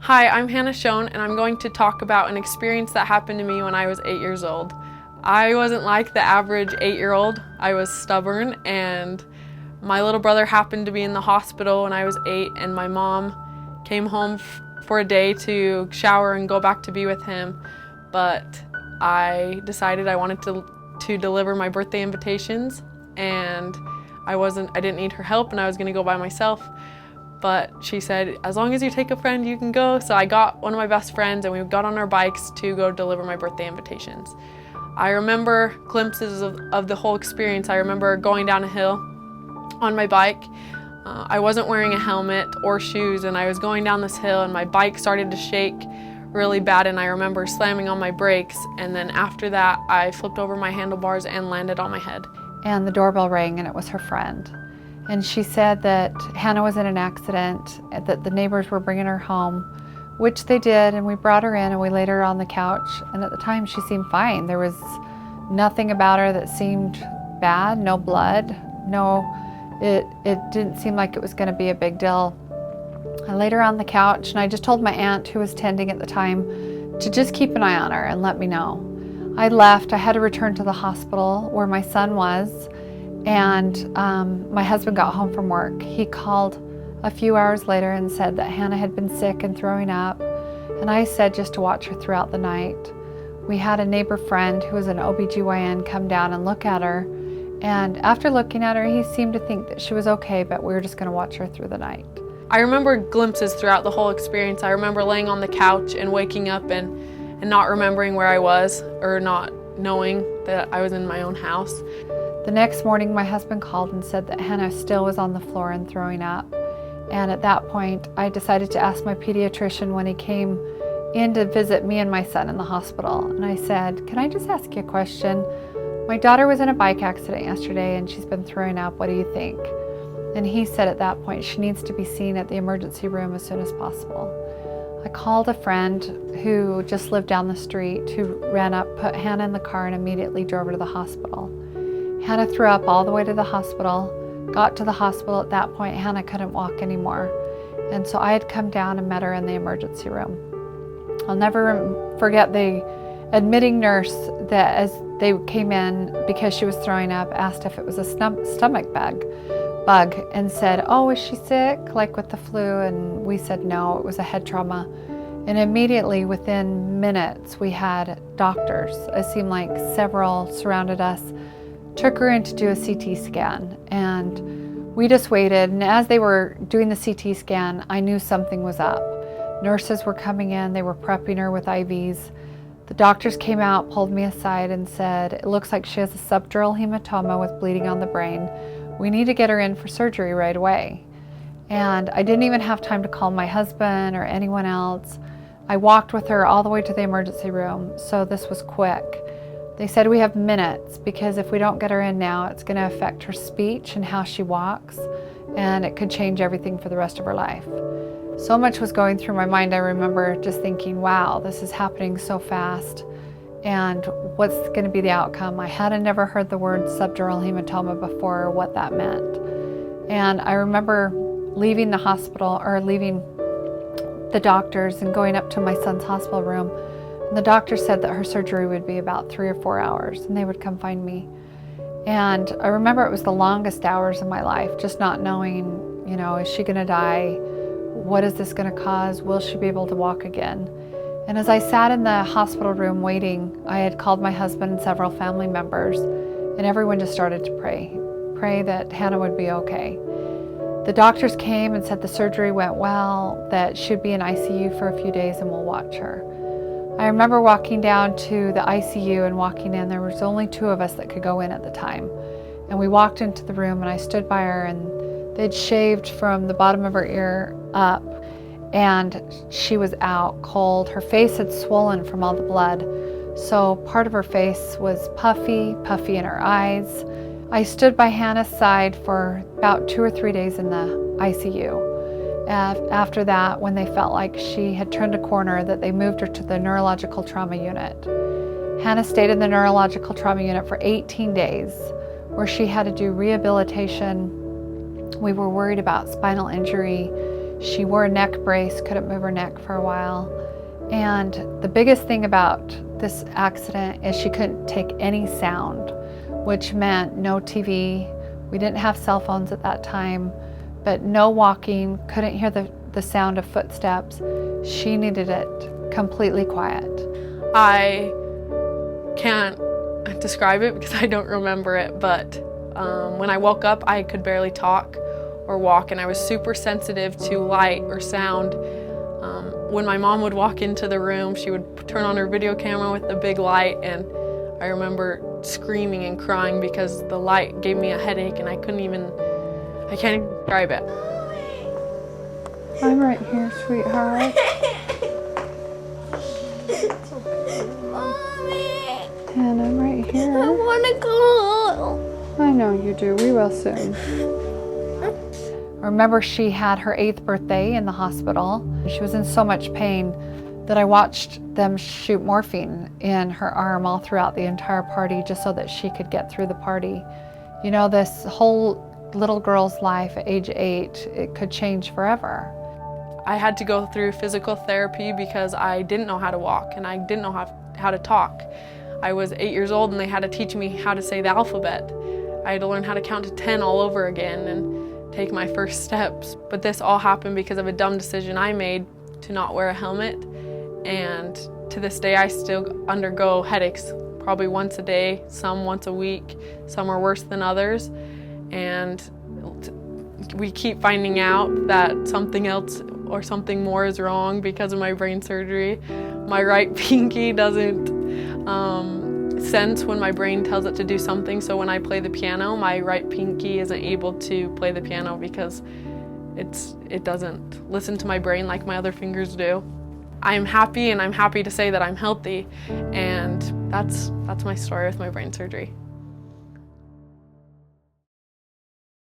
Hi, I'm Hannah Schone, and I'm going to talk about an experience that happened to me when I was 8 years old. I wasn't like the average 8-year-old. I was stubborn, and my little brother happened to be in the hospital when I was 8, and my mom came home for a day to shower and go back to be with him. But I decided I wanted to deliver my birthday invitations, and I didn't need her help, and I was going to go by myself. But she said, as long as you take a friend, you can go. So I got one of my best friends and we got on our bikes to go deliver my birthday invitations. I remember glimpses of the whole experience. I remember going down a hill on my bike. I wasn't wearing a helmet or shoes, and I was going down this hill and my bike started to shake really bad, and I remember slamming on my brakes, and then after that I flipped over my handlebars and landed on my head. And the doorbell rang and it was her friend. And she said that Hannah was in an accident, that the neighbors were bringing her home, which they did, and we brought her in and we laid her on the couch. And at the time she seemed fine. There was nothing about her that seemed bad, no blood, it didn't seem like it was going to be a big deal. I laid her on the couch and I just told my aunt, who was tending at the time, to just keep an eye on her and let me know. I left. I had to return to the hospital where my son was. And my husband got home from work. He called a few hours later and said that Hannah had been sick and throwing up. And I said just to watch her throughout the night. We had a neighbor friend who was an OBGYN come down and look at her. And after looking at her, he seemed to think that she was okay, but we were just going to watch her through the night. I remember glimpses throughout the whole experience. I remember laying on the couch and waking up and not remembering where I was, or not knowing that I was in my own house. The next morning, my husband called and said that Hannah still was on the floor and throwing up. And at that point, I decided to ask my pediatrician when he came in to visit me and my son in the hospital. And I said, can I just ask you a question? My daughter was in a bike accident yesterday and she's been throwing up. What do you think? And he said at that point, she needs to be seen at the emergency room as soon as possible. I called a friend who just lived down the street, who ran up, put Hannah in the car, and immediately drove her to the hospital. Hannah threw up all the way to the hospital, got to the hospital. At that point, Hannah couldn't walk anymore. And so I had come down and met her in the emergency room. I'll never forget the admitting nurse that as they came in, because she was throwing up, asked if it was a stomach bug and said, oh, is she sick, like with the flu? And we said no, it was a head trauma. And immediately within minutes, we had doctors. It seemed like several surrounded us, took her in to do a CT scan, and we just waited. And as they were doing the CT scan, I knew something was up. Nurses were coming in, they were prepping her with IVs. The doctors came out, pulled me aside and said, it looks like she has a subdural hematoma with bleeding on the brain. We need to get her in for surgery right away. And I didn't even have time to call my husband or anyone else. I walked with her all the way to the emergency room, so this was quick. They said we have minutes, because if we don't get her in now, it's going to affect her speech and how she walks, and it could change everything for the rest of her life. So much was going through my mind. I remember just thinking, wow, this is happening so fast, and what's going to be the outcome? I hadn't never heard the word subdural hematoma before, or what that meant. And I remember leaving the hospital, or leaving the doctors and going up to my son's hospital room. And the doctor said that her surgery would be about 3 or 4 hours, and they would come find me. And I remember it was the longest hours of my life, just not knowing, is she gonna die? What is this gonna cause? Will she be able to walk again? And as I sat in the hospital room waiting, I had called my husband and several family members, and everyone just started to pray that Hannah would be okay. The doctors came and said the surgery went well, that she'd be in ICU for a few days and we'll watch her. I remember walking down to the ICU and walking in. There was only 2 of us that could go in at the time. And we walked into the room and I stood by her, and they'd shaved from the bottom of her ear up, and she was out cold. Her face had swollen from all the blood. So part of her face was puffy in her eyes. I stood by Hannah's side for about 2 or 3 days in the ICU. After that, when they felt like she had turned a corner, that they moved her to the neurological trauma unit. Hannah stayed in the neurological trauma unit for 18 days, where she had to do rehabilitation. We were worried about spinal injury. She wore a neck brace, couldn't move her neck for a while. And the biggest thing about this accident is she couldn't take any sound, which meant no TV. We didn't have cell phones at that time, but no walking, couldn't hear the sound of footsteps. She needed it completely quiet. I can't describe it because I don't remember it, but when I woke up, I could barely talk or walk, and I was super sensitive to light or sound. When my mom would walk into the room, she would turn on her video camera with the big light, and I remember screaming and crying because the light gave me a headache and I can't even describe it. I'm right here, sweetheart. Mommy, And I'm right here. I want to go. I know you do. We will soon. Remember, she had her 8th birthday in the hospital. She was in so much pain that I watched them shoot morphine in her arm all throughout the entire party just so that she could get through the party. You know, this whole little girl's life at age 8, it could change forever. I had to go through physical therapy because I didn't know how to walk and I didn't know how to talk. I was 8 years old and they had to teach me how to say the alphabet. I had to learn how to count to 10 all over again and take my first steps. But this all happened because of a dumb decision I made to not wear a helmet. And to this day, I still undergo headaches probably once a day, some once a week, some are worse than others. And we keep finding out that something else or something more is wrong because of my brain surgery. My right pinky doesn't sense when my brain tells it to do something, so when I play the piano, my right pinky isn't able to play the piano because it doesn't listen to my brain like my other fingers do. I'm happy, and I'm happy to say that I'm healthy, and that's my story with my brain surgery.